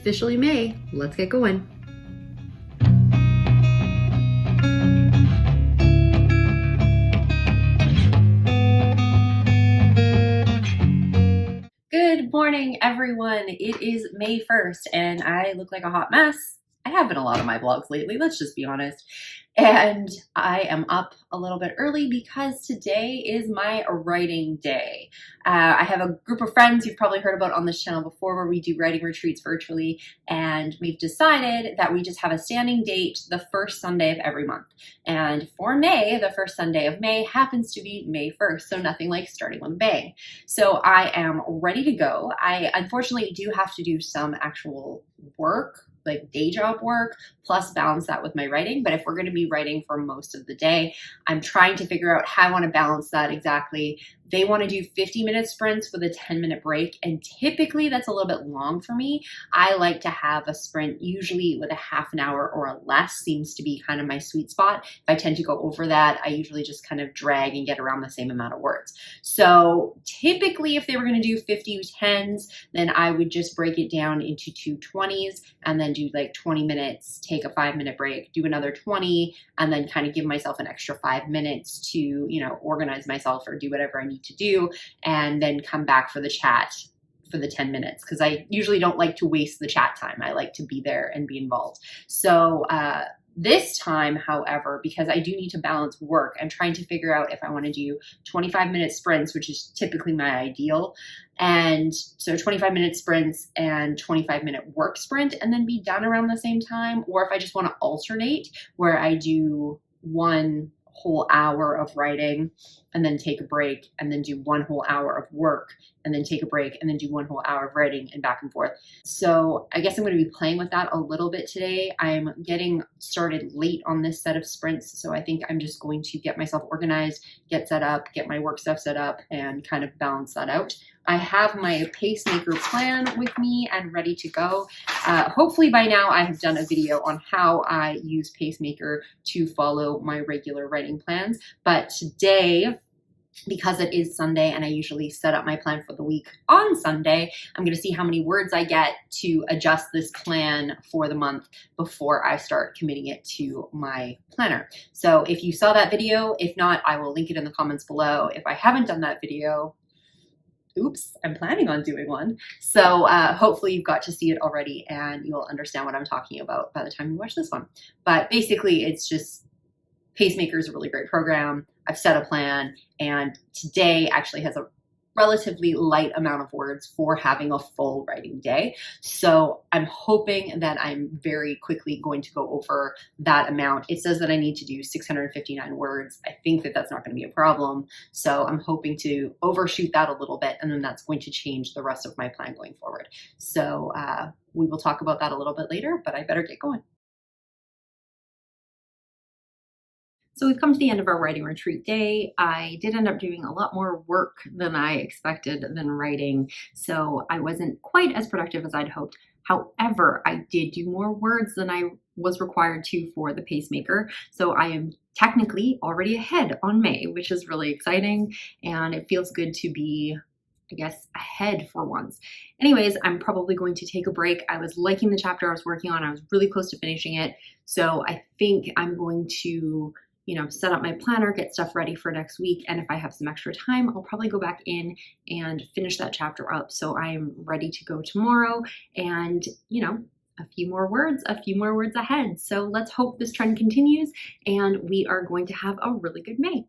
officially May. Let's get going. Good morning, everyone. It is May 1st, and I look like a hot mess. I have in a lot of my vlogs lately, let's just be honest. And I am up a little bit early because today is my writing day. I have a group of friends you've probably heard about on this channel before where we do writing retreats virtually, and we've decided that we just have a standing date the first Sunday of every month. And for May, the first Sunday of May happens to be May 1st, so nothing like starting with a bang. So I am ready to go. I unfortunately do have to do some actual work, like day job work, plus balance that with my writing. But if we're going to be writing for most of the day, I'm trying to figure out how I want to balance that exactly. They want to do 50-minute sprints with a 10-minute break, and typically that's a little bit long for me. I like to have a sprint usually with a half an hour or less, seems to be kind of my sweet spot. If I tend to go over that, I usually just kind of drag and get around the same amount of words. So typically if they were going to do 50 10s, then I would just break it down into 2 20s and then do like 20 minutes, take a 5-minute break, do another 20, and then kind of give myself an extra 5 minutes to, you know, organize myself or do whatever I need to do, and then come back for the chat for the 10 minutes, because I usually don't like to waste the chat time. I like to be there and be involved. So this time, however, because I do need to balance work, I'm trying to figure out if I want to do 25-minute sprints, which is typically my ideal. And so 25-minute sprints and 25-minute work sprint, and then be done around the same time. Or if I just want to alternate, where I do 1 whole hour of writing and then take a break, and then do 1 whole hour of work and then take a break, and then do 1 whole hour of writing, and back and forth. So I guess I'm going to be playing with that a little bit today. I'm getting started late on this set of sprints, so I think I'm just going to get myself organized, get set up, get my work stuff set up, and kind of balance that out. I have my pacemaker plan with me and ready to go. Hopefully by now I have done a video on how I use pacemaker to follow my regular writing plans, but today, because it is Sunday and I usually set up my plan for the week on Sunday, I'm going to see how many words I get to adjust this plan for the month before I start committing it to my planner. So if you saw that video, if not, I will link it in the comments below. If I haven't done that video, oops, I'm planning on doing one. So hopefully you've got to see it already and you'll understand what I'm talking about by the time you watch this one. But basically it's just, Pacemaker is a really great program. I've set a plan, and today actually has a relatively light amount of words for having a full writing day. So I'm hoping that I'm very quickly going to go over that amount. It says that I need to do 659 words. I think that that's not going to be a problem. So I'm hoping to overshoot that a little bit, and then that's going to change the rest of my plan going forward. So we will talk about that a little bit later, but I better get going. So we've come to the end of our writing retreat day. I did end up doing a lot more work than I expected than writing, so I wasn't quite as productive as I'd hoped. However, I did do more words than I was required to for the pacemaker, so I am technically already ahead on May, which is really exciting, and it feels good to be, I guess, ahead for once. Anyways, I'm probably going to take a break. I was liking the chapter I was working on. I was really close to finishing it, so I think I'm going to, you know, set up my planner, get stuff ready for next week. And if I have some extra time, I'll probably go back in and finish that chapter up. So I am ready to go tomorrow, and, you know, a few more words ahead. So let's hope this trend continues and we are going to have a really good May.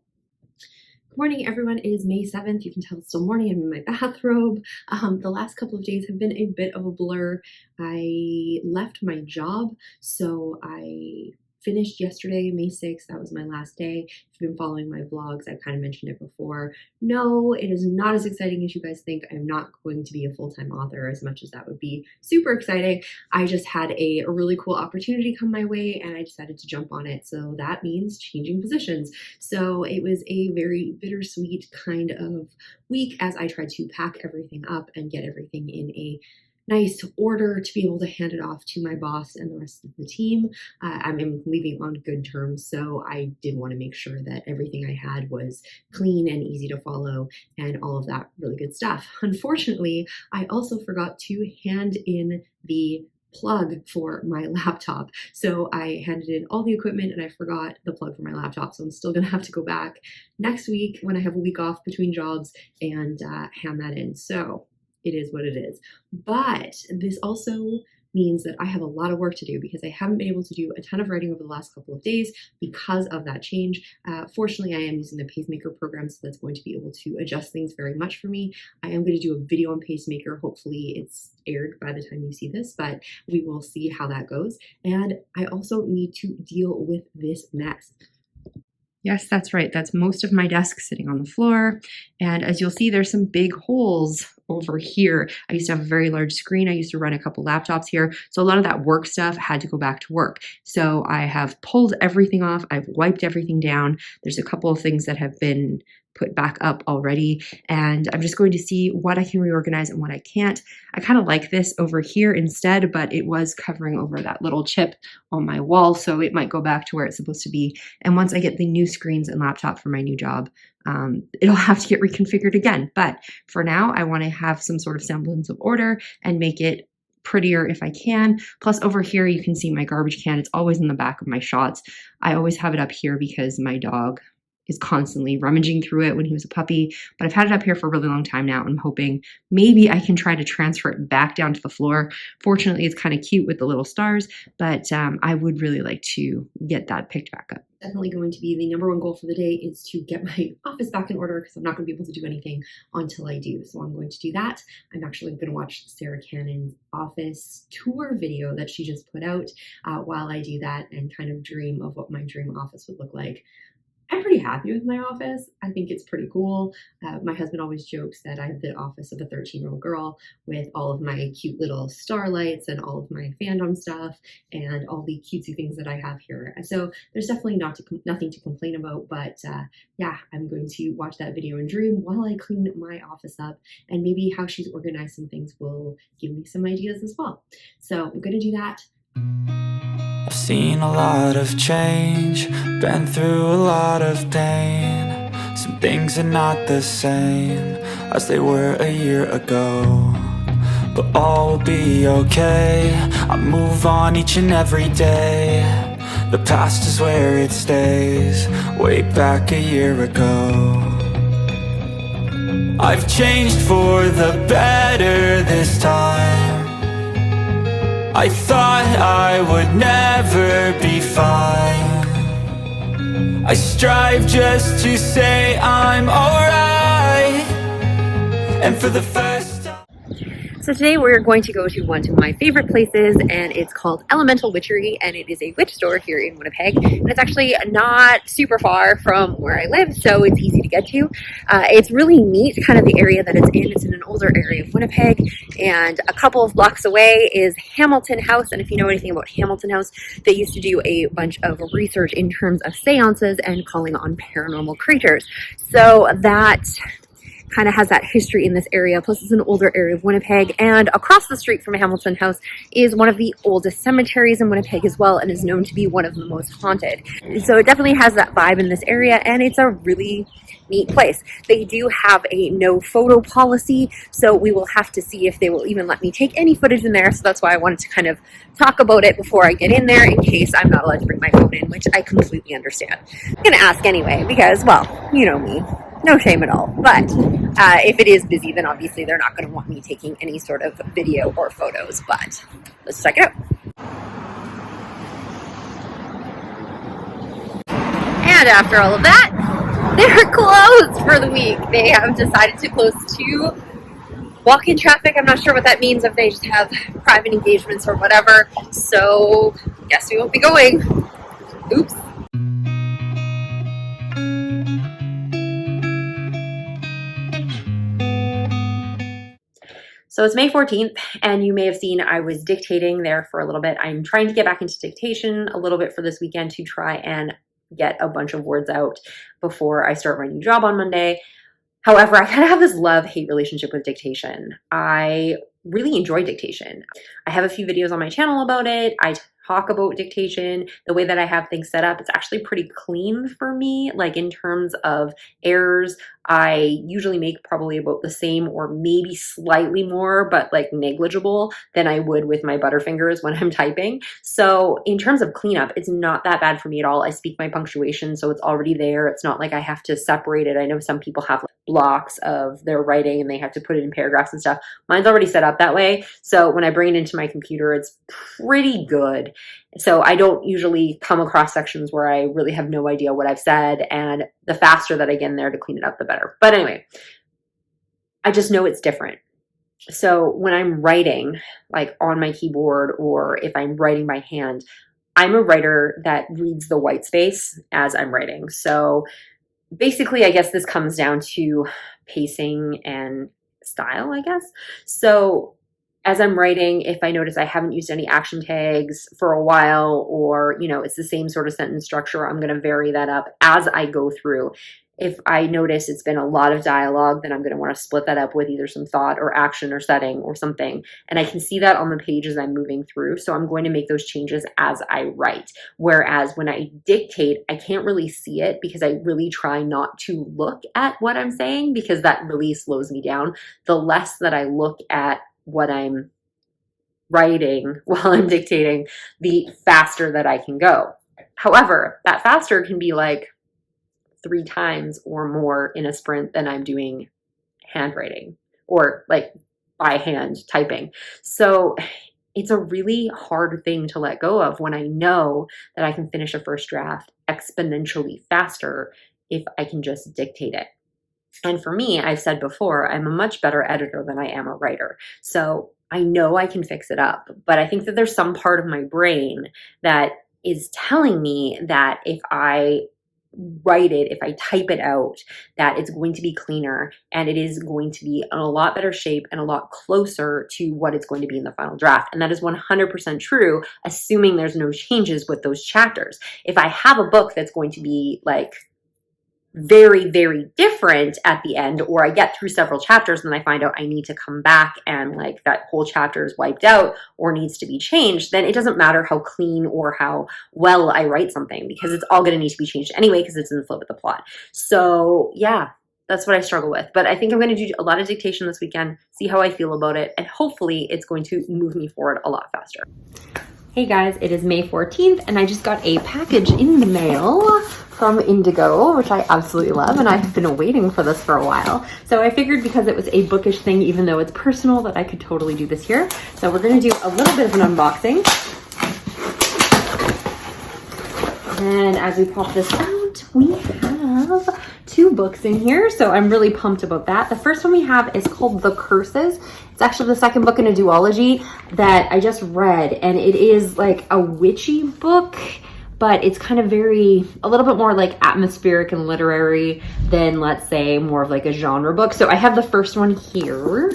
Good morning, everyone. It is May 7th. You can tell it's still morning. I'm in my bathrobe. The last couple of days have been a bit of a blur. I left my job, so I finished yesterday, May 6th. That was my last day. If you've been following my vlogs, I've kind of mentioned it before. No, it is not as exciting as you guys think. I'm not going to be a full-time author, as much as that would be super exciting. I just had a really cool opportunity come my way and I decided to jump on it. So that means changing positions. So it was a very bittersweet kind of week as I tried to pack everything up and get everything in a nice order to be able to hand it off to my boss and the rest of the team. I'm leaving on good terms, so I did want to make sure that everything I had was clean and easy to follow and all of that really good stuff. Unfortunately, I also forgot to hand in the plug for my laptop. So I handed in all the equipment and I forgot the plug for my laptop. So I'm still gonna have to go back next week when I have a week off between jobs and hand that in. So it is what it is. But this also means that I have a lot of work to do because I haven't been able to do a ton of writing over the last couple of days because of that change. Fortunately, I am using the pacemaker program, so that's going to be able to adjust things very much for me. I am going to do a video on pacemaker. Hopefully it's aired by the time you see this, but we will see how that goes. And I also need to deal with this mess. Yes, that's right. That's most of my desk sitting on the floor. And as you'll see, there's some big holes over here. I used to have a very large screen. I used to run a couple laptops here. So a lot of that work stuff had to go back to work. So I have pulled everything off. I've wiped everything down. There's a couple of things that have been put back up already. And I'm just going to see what I can reorganize and what I can't. I kind of like this over here instead, but it was covering over that little chip on my wall. So it might go back to where it's supposed to be. And once I get the new screens and laptop for my new job, it'll have to get reconfigured again. But for now, I want to have some sort of semblance of order and make it prettier if I can. Plus over here, you can see my garbage can. It's always in the back of my shots. I always have it up here because my dog is constantly rummaging through it when he was a puppy, but I've had it up here for a really long time now. I'm hoping maybe I can try to transfer it back down to the floor. Fortunately, it's kind of cute with the little stars, but I would really like to get that picked back up. Definitely going to be the number one goal for the day is to get my office back in order because I'm not going to be able to do anything until I do. So I'm going to do that. I'm actually going to watch Sarah Cannon's office tour video that she just put out while I do that and kind of dream of what my dream office would look like. I'm pretty happy with my office. I think it's pretty cool. My husband always jokes that I have the office of a 13-year-old girl with all of my cute little starlights and all of my fandom stuff and all the cutesy things that I have here. So there's definitely nothing to complain about, but yeah, I'm going to watch that video and dream while I clean my office up, and maybe how she's organized some things will give me some ideas as well. So I'm going to do that. I've seen a lot of change, been through a lot of pain. Some things are not the same as they were a year ago, but all will be okay. I move on each and every day. The past is where it stays, way back a year ago. I've changed for the better this time. I thought I would never be fine. I strive just to say I'm alright. And for the first time. So today we're going to go to one of my favorite places, and it's called Elemental Witchery, and it is a witch store here in Winnipeg. And it's actually not super far from where I live, so it's easy to get to. It's really neat, kind of the area that it's in. It's in an older area of Winnipeg, and a couple of blocks away is Hamilton House. And if you know anything about Hamilton House, they used to do a bunch of research in terms of seances and calling on paranormal creatures. So that kind of has that history in this area. Plus it's an older area of Winnipeg, and across the street from Hamilton House is one of the oldest cemeteries in Winnipeg as well, and is known to be one of the most haunted. So it definitely has that vibe in this area, and it's a really neat place. They do have a no photo policy, so we will have to see if they will even let me take any footage in there. So that's why I wanted to kind of talk about it before I get in there, in case I'm not allowed to bring my phone in, which I completely understand. I'm gonna ask anyway because, well, you know me. No shame at all. But if it is busy, then obviously they're not going to want me taking any sort of video or photos. But let's check it out. And after all of that, they're closed for the week. They have decided to close to walk-in traffic. I'm not sure what that means, if they just have private engagements or whatever. So guess we won't be going. Oops. So it's May 14th, and you may have seen I was dictating there for a little bit. I'm trying to get back into dictation a little bit for this weekend to try and get a bunch of words out before I start my new job on Monday. However, I kind of have this love-hate relationship with dictation. I really enjoy dictation. I have a few videos on my channel about it. I talk about dictation, the way that I have things set up, it's actually pretty clean for me. Like in terms of errors, I usually make probably about the same or maybe slightly more, but like negligible than I would with my Butterfingers when I'm typing. So in terms of cleanup, it's not that bad for me at all. I speak my punctuation, so it's already there. It's not like I have to separate it. I know some people have like blocks of their writing and they have to put it in paragraphs and stuff. Mine's already set up that way. So when I bring it into my computer, it's pretty good. So I don't usually come across sections where I really have no idea what I've said, and the faster that I get in there to clean it up, the better. But anyway, I just know it's different. So when I'm writing like on my keyboard, or if I'm writing by hand, I'm a writer that reads the white space as I'm writing. So basically, I guess this comes down to pacing and style, I guess. So as I'm writing, if I notice I haven't used any action tags for a while, or, you know, it's the same sort of sentence structure, I'm going to vary that up as I go through. If I notice it's been a lot of dialogue, then I'm going to want to split that up with either some thought or action or setting or something. And I can see that on the page as I'm moving through. So I'm going to make those changes as I write. Whereas when I dictate, I can't really see it because I really try not to look at what I'm saying, because that really slows me down. The less that I look at what I'm writing while I'm dictating, the faster that I can go. However, that faster can be like 3 times or more in a sprint than I'm doing handwriting or like by hand typing. So it's a really hard thing to let go of when I know that I can finish a first draft exponentially faster if I can just dictate it. And for me, I've said before, I'm a much better editor than I am a writer. So I know I can fix it up, but I think that there's some part of my brain that is telling me that if I write it, if I type it out, that it's going to be cleaner and it is going to be in a lot better shape and a lot closer to what it's going to be in the final draft. And that is 100% true, assuming there's no changes with those chapters. If I have a book that's going to be like very, very different at the end, or I get through several chapters and I find out I need to come back and like that whole chapter is wiped out or needs to be changed, then it doesn't matter how clean or how well I write something, because it's all going to need to be changed anyway because it's in the flow with the plot. So yeah, that's what I struggle with. But I think I'm going to do a lot of dictation this weekend, see how I feel about it, and hopefully it's going to move me forward a lot faster. Hey guys, it is May 14th and I just got a package in the mail from Indigo, which I absolutely love, and I've been waiting for this for a while. So I figured because it was a bookish thing, even though it's personal, that I could totally do this here. So we're going to do a little bit of an unboxing. And as we pop this out, we have 2 books in here, so I'm really pumped about that. The first one we have is called The Curses. It's actually the second book in a duology that I just read, and it is like a witchy book, but it's kind of a little bit more like atmospheric and literary than, let's say, more of like a genre book. So I have the first one here,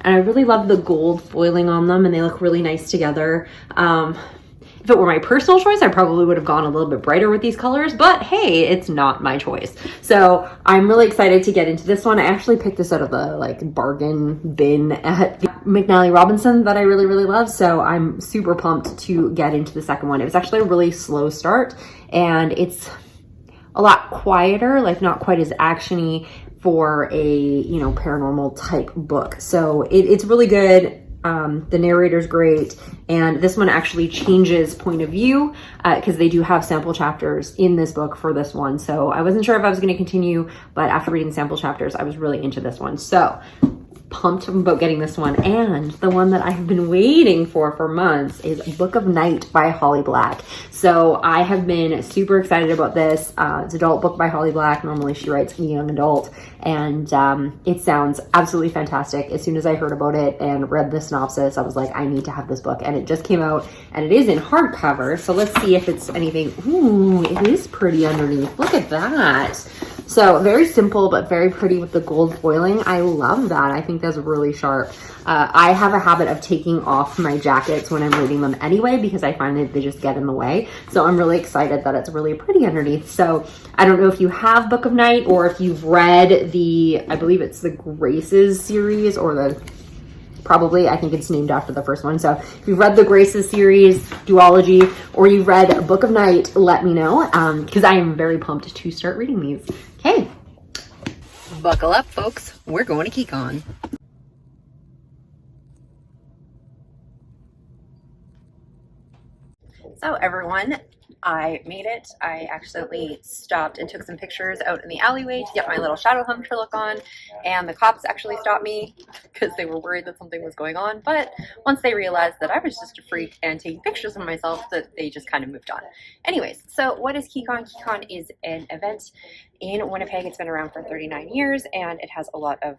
and I really love the gold foiling on them, and they look really nice together. If it were my personal choice, I probably would have gone a little bit brighter with these colors, but hey, it's not my choice. So I'm really excited to get into this one. I actually picked this out of the like bargain bin at McNally Robinson that I really, really love. So I'm super pumped to get into the second one. It was actually a really slow start, and it's a lot quieter, like not quite as actiony for a, you know, paranormal type book. So it's really good. The narrator's great, and this one actually changes point of view because they do have sample chapters in this book for this one. So I wasn't sure if I was going to continue, but after reading sample chapters, I was really into this one. So pumped about getting this one. And the one that I have been waiting for months is Book of Night by Holly Black. So I have been super excited about this. It's an adult book by Holly Black. Normally she writes young adult, and it sounds absolutely fantastic. As soon as I heard about it and read the synopsis, I was like, I need to have this book. And it just came out, and it is in hardcover. So let's see if it's anything. Ooh, it is pretty underneath. Look at that. So very simple, but very pretty with the gold foiling. I love that. I think that's really sharp. I have a habit of taking off my jackets when I'm reading them anyway, because I find that they just get in the way. So I'm really excited that it's really pretty underneath. So I don't know if you have Book of Night, or if you've read I believe it's the Graces series, or the probably. I think it's named after the first one. So if you've read the Graces series, duology, or you've read Book of Night, let me know, because I am very pumped to start reading these. Okay. Buckle up, folks. We're going to Keycon. So everyone, I made it. I accidentally stopped and took some pictures out in the alleyway to get my little shadow hunter look on, and the cops actually stopped me because they were worried that something was going on, but once they realized that I was just a freak and taking pictures of myself, that they just kind of moved on. Anyways, so what is Keycon? Keycon is an event in Winnipeg. It's been around for 39 years and it has a lot of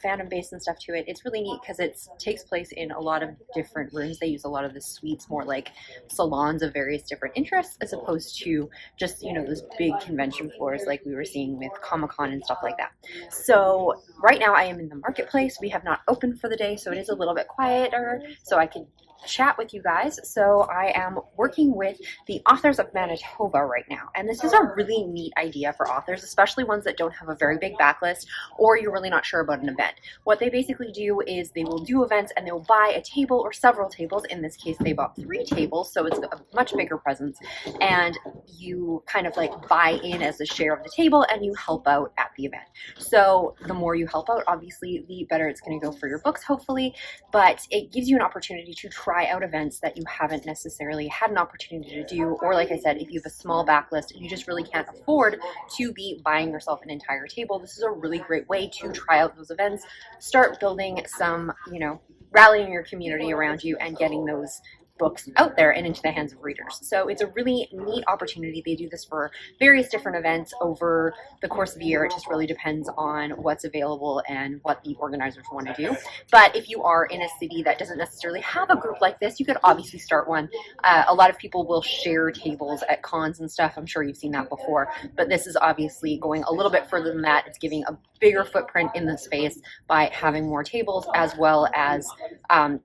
fandom base and stuff to it. It's really neat because it takes place in a lot of different rooms. They use a lot of the suites, more like salons of various different interests, as opposed to just, you know, those big convention floors like we were seeing with Comic-Con and stuff like that. So right now I am in the marketplace. We have not opened for the day, so it is a little bit quieter, so I can chat with you guys. So I am working with the authors of Manitoba right now, and this is a really neat idea for authors, especially ones that don't have a very big backlist or you're really not sure about an event. What they basically do is they will do events and they'll buy a table or several tables. In this case they bought 3 tables, so it's a much bigger presence, and you kind of like buy in as a share of the table and you help out at the event. So the more you help out, obviously the better it's going to go for your books, hopefully, but it gives you an opportunity to try out events that you haven't necessarily had an opportunity to do, or like I said, if you have a small backlist and you just really can't afford to be buying yourself an entire table, this is a really great way to try out those events, start building some, you know, rallying your community around you and getting those books out there and into the hands of readers. So it's a really neat opportunity. They do this for various different events over the course of the year. It just really depends on what's available and what the organizers want to do. But if you are in a city that doesn't necessarily have a group like this, you could obviously start one. A lot of people will share tables at cons and stuff. I'm sure you've seen that before, but this is obviously going a little bit further than that. It's giving a bigger footprint in the space by having more tables, as well as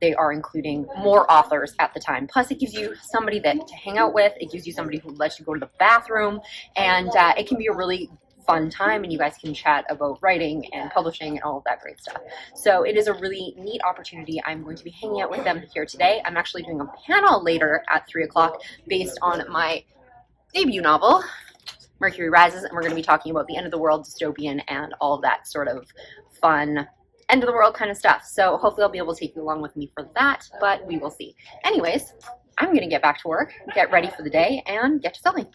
they are including more authors at the time. Plus it gives you somebody to hang out with. It gives you somebody who lets you go to the bathroom, and it can be a really fun time, and you guys can chat about writing and publishing and all of that great stuff. So it is a really neat opportunity. I'm going to be hanging out with them here today. I'm actually doing a panel later at 3 o'clock based on my debut novel, Mercury Rises, and we're going to be talking about the end of the world, dystopian, and all of that sort of fun end of the world kind of stuff. So hopefully I'll be able to take you along with me for that, but we will see. Anyways, I'm going to get back to work, get ready for the day, and get to selling.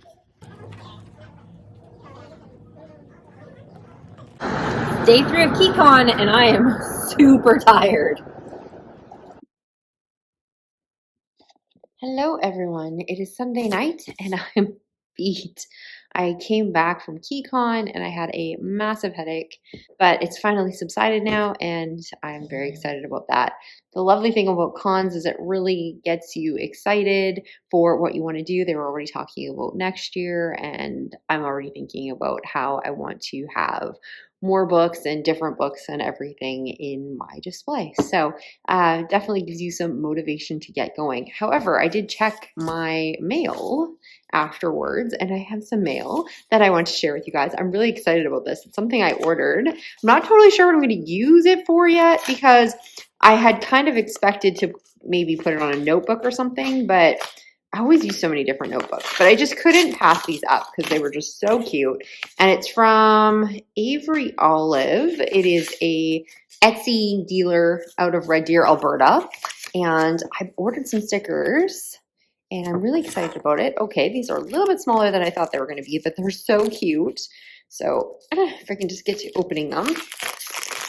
Day 3 of Keycon, and I am super tired. Hello everyone, it is Sunday night and I'm beat. I came back from Keycon and I had a massive headache, but it's finally subsided now and I'm very excited about that. The lovely thing about cons is it really gets you excited for what you want to do. They were already talking about next year, and I'm already thinking about how I want to have more books and different books and everything in my display. So definitely gives you some motivation to get going. However, I did check my mail afterwards, and I have some mail that I want to share with you guys. I'm really excited about this. It's something I ordered. I'm not totally sure what I'm going to use it for yet, because I had kind of expected to maybe put it on a notebook or something, but I always use so many different notebooks, but I just couldn't pass these up because they were just so cute. And it's from Avery Olive. It is a Etsy dealer out of Red Deer, Alberta. And I ordered some stickers and I'm really excited about it. Okay, these are a little bit smaller than I thought they were going to be, but they're so cute. So I don't know if I can just get to opening them.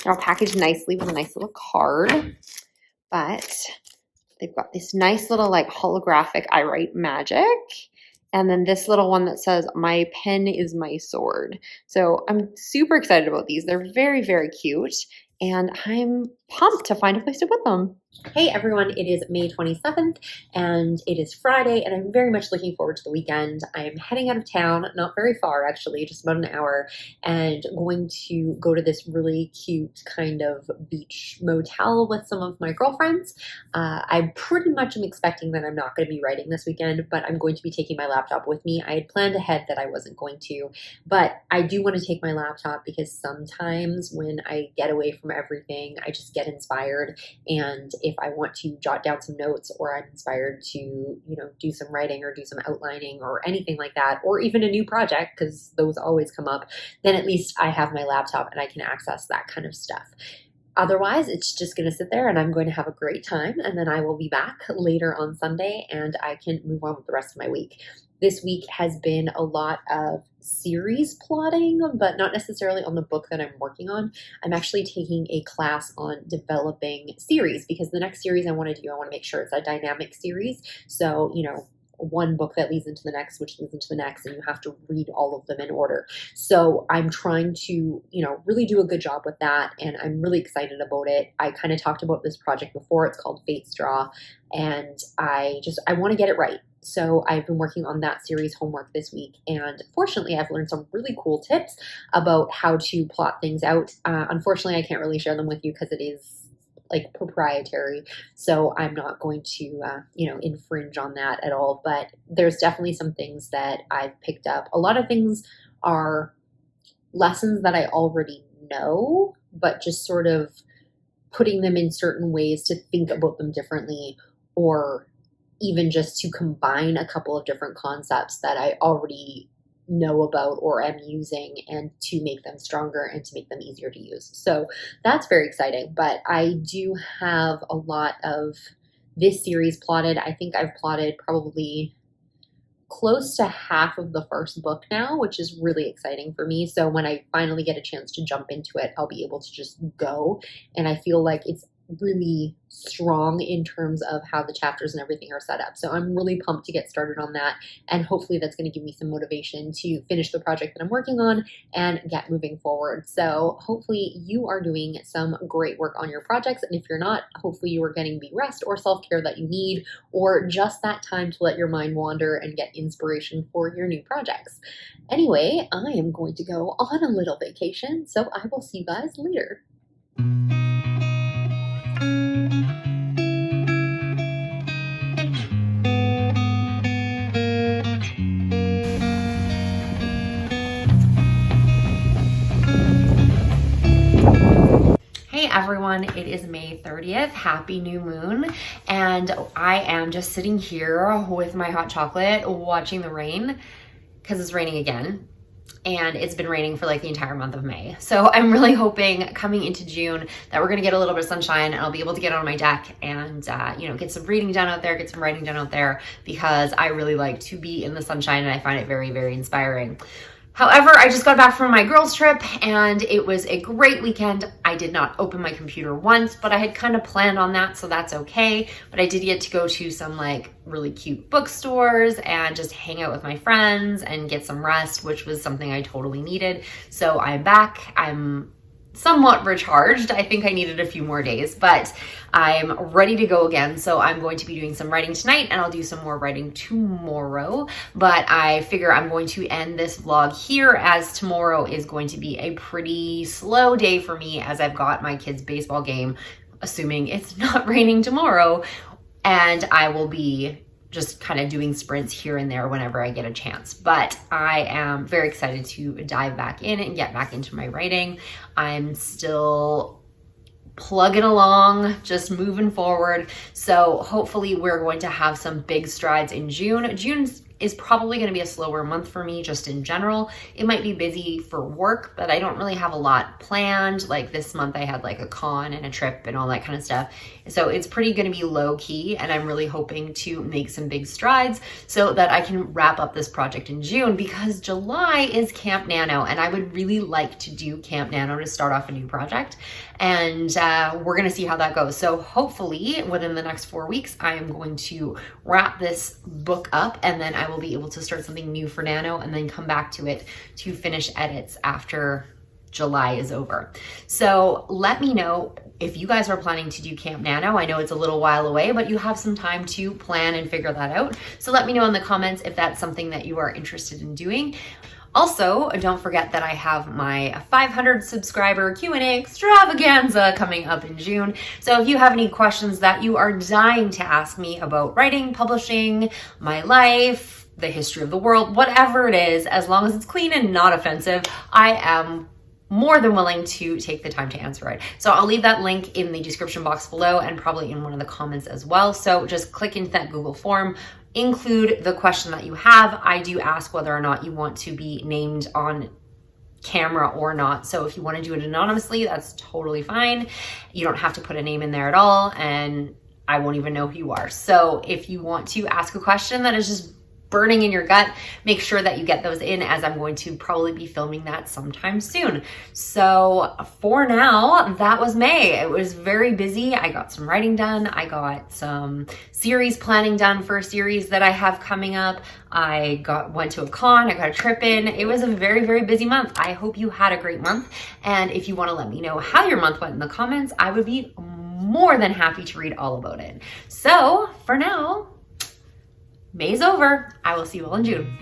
They're all packaged nicely with a nice little card, but they've got this nice little like holographic I write magic, and then this little one that says my pen is my sword. So I'm super excited about these. They're very, very cute, and I'm pumped to find a place to put them. Hey everyone, it is May 27th and it is Friday, and I'm very much looking forward to the weekend. I'm heading out of town, not very far actually, just about an hour, and going to go to this really cute kind of beach motel with some of my girlfriends. I pretty much am expecting that I'm not going to be writing this weekend, but I'm going to be taking my laptop with me. I had planned ahead that I wasn't going to, but I do want to take my laptop because sometimes when I get away from everything, I just get inspired. And if I want to jot down some notes, or I'm inspired to, you know, do some writing or do some outlining or anything like that, or even a new project, because those always come up, then at least I have my laptop and I can access that kind of stuff. Otherwise, it's just going to sit there and I'm going to have a great time. And then I will be back later on Sunday and I can move on with the rest of my week. This week has been a lot of series plotting, but not necessarily on the book that I'm working on. I'm actually taking a class on developing series, because the next series I want to do, I want to make sure it's a dynamic series. So, you know, one book that leads into the next, which leads into the next, and you have to read all of them in order. So I'm trying to, you know, really do a good job with that, and I'm really excited about it. I kind of talked about this project before. It's called Fate's Draw, and I want to get it right. So I've been working on that series homework this week, and fortunately I've learned some really cool tips about how to plot things out. Unfortunately, I can't really share them with you because it is like proprietary, so I'm not going to you know, infringe on that at all, but there's definitely some things that I've picked up. A lot of things are lessons that I already know, but just sort of putting them in certain ways to think about them differently, or even just to combine a couple of different concepts that I already know about or am using, and to make them stronger and to make them easier to use. So that's very exciting. But I do have a lot of this series plotted. I think I've plotted probably close to half of the first book now, which is really exciting for me. So when I finally get a chance to jump into it, I'll be able to just go. And I feel like it's really strong in terms of how the chapters and everything are set up. So I'm really pumped to get started on that, and hopefully that's going to give me some motivation to finish the project that I'm working on and get moving forward. So hopefully you are doing some great work on your projects, and if you're not, hopefully you are getting the rest or self-care that you need, or just that time to let your mind wander and get inspiration for your new projects. Anyway, I am going to go on a little vacation, so I will see you guys later. Hey everyone, it is May 30th. Happy new moon. And I am just sitting here with my hot chocolate watching the rain, because it's raining again. And it's been raining for like the entire month of May. So I'm really hoping coming into June that we're gonna get a little bit of sunshine and I'll be able to get on my deck and you know, get some reading done out there, get some writing done out there, because I really like to be in the sunshine and I find it very, very inspiring. However, I just got back from my girls' trip and it was a great weekend. I did not open my computer once, but I had kind of planned on that, so that's okay. But I did get to go to some like really cute bookstores and just hang out with my friends and get some rest, which was something I totally needed. So I'm back. I'm somewhat recharged. I think I needed a few more days, but I'm ready to go again. So I'm going to be doing some writing tonight and I'll do some more writing tomorrow. But I figure I'm going to end this vlog here, as tomorrow is going to be a pretty slow day for me, as I've got my kids' baseball game, assuming it's not raining tomorrow, and I will be just kind of doing sprints here and there whenever I get a chance. But I am very excited to dive back in and get back into my writing. I'm still plugging along, just moving forward. So hopefully we're going to have some big strides in June. June is probably going to be a slower month for me just in general. It might be busy for work, but I don't really have a lot planned. Like this month I had like a con and a trip and all that kind of stuff. So it's pretty going to be low key, and I'm really hoping to make some big strides so that I can wrap up this project in June, because July is Camp Nano and I would really like to do Camp Nano to start off a new project. And we're going to see how that goes. So hopefully within the next 4 weeks, I am going to wrap this book up, and then I will be able to start something new for Nano and then come back to it to finish edits after July is over. So let me know if you guys are planning to do Camp Nano. I know it's a little while away, but you have some time to plan and figure that out. So let me know in the comments if that's something that you are interested in doing. Also, don't forget that I have my 500 subscriber Q&A extravaganza coming up in June. So if you have any questions that you are dying to ask me about writing, publishing, my life, the history of the world, whatever it is, as long as it's clean and not offensive, I am more than willing to take the time to answer it. So I'll leave that link in the description box below and probably in one of the comments as well. So just click into that Google form, include the question that you have. I do ask whether or not you want to be named on camera or not. So if you want to do it anonymously, that's totally fine. You don't have to put a name in there at all, and I won't even know who you are. So if you want to ask a question that is just burning in your gut, make sure that you get those in, as I'm going to probably be filming that sometime soon. So for now, that was May. It was very busy. I got some writing done. I got some series planning done for a series that I have coming up. I went to a con, I got a trip in. It was a very, very busy month. I hope you had a great month. And if you want to let me know how your month went in the comments, I would be more than happy to read all about it. So for now, May's over. I will see you all in June.